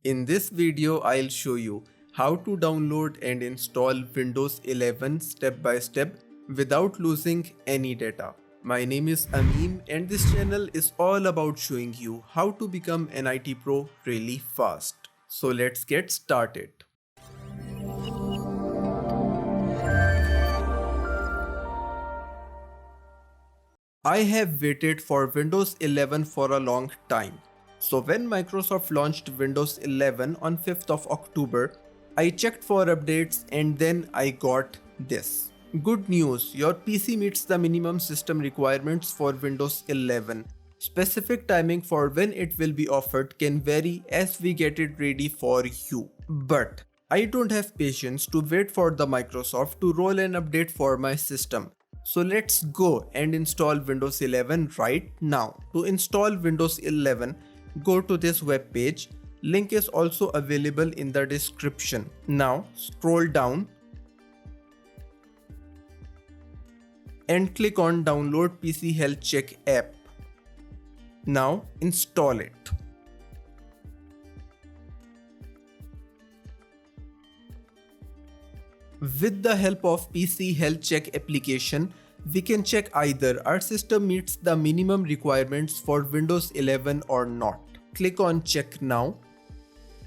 In this video, I'll show you how to download and install Windows 11 step by step without losing any data. My name is Amin and this channel is all about showing you how to become an IT pro really fast. So let's get started. I have waited for Windows 11 for a long time. So when Microsoft launched Windows 11 on 5th of October, I checked for updates and then I got this. Good news, your PC meets the minimum system requirements for Windows 11. Specific timing for when it will be offered can vary as we get it ready for you. But I don't have patience to wait for the Microsoft to roll an update for my system. So let's go and install Windows 11 right now. To install Windows 11, go to this web page. Link is also available in the description. Now scroll down and click on Download PC Health Check app. Now install it. With the help of PC Health Check application, we can check either our system meets the minimum requirements for Windows 11 or not. Click on Check Now.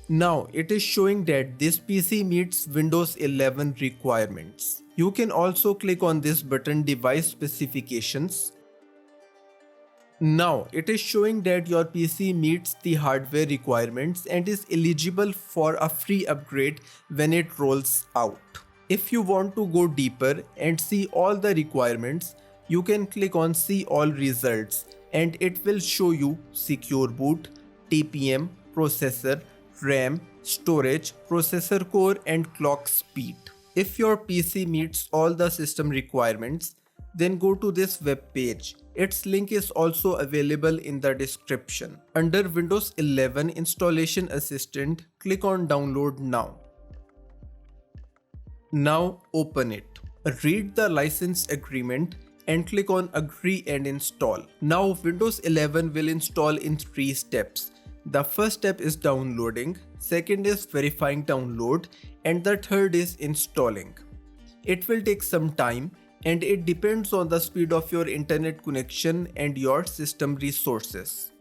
Now it is showing that this PC meets Windows 11 requirements. You can also click on this button Device Specifications. Now it is showing that your PC meets the hardware requirements and is eligible for a free upgrade when it rolls out. If you want to go deeper and see all the requirements, you can click on See All Results and it will show you Secure Boot, TPM, Processor, RAM, Storage, Processor Core and Clock Speed. If your PC meets all the system requirements, then go to this web page. Its link is also available in the description. Under Windows 11 Installation Assistant, click on Download Now. Now open it. Read the license agreement and click on Agree and Install. Now Windows 11 will install in 3 steps. The first step is downloading, second is verifying download, and the third is installing. It will take some time and it depends on the speed of your internet connection and your system resources.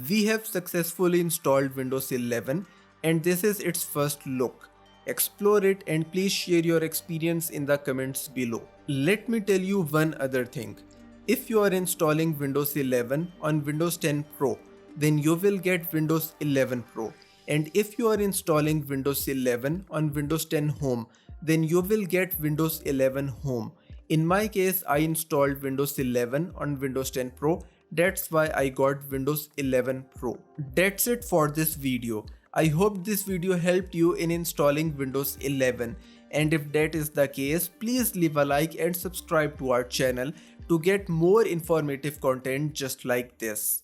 We have successfully installed Windows 11 and this is its first look. Explore it and please share your experience in the comments below. Let me tell you one other thing. If you are installing Windows 11 on Windows 10 Pro, then you will get Windows 11 Pro. And if you are installing Windows 11 on Windows 10 Home, then you will get Windows 11 Home. In my case, I installed Windows 11 on Windows 10 Pro. That's why I got Windows 11 Pro. That's it for this video. I hope this video helped you in installing Windows 11. And if that is the case, please leave a like and subscribe to our channel to get more informative content just like this.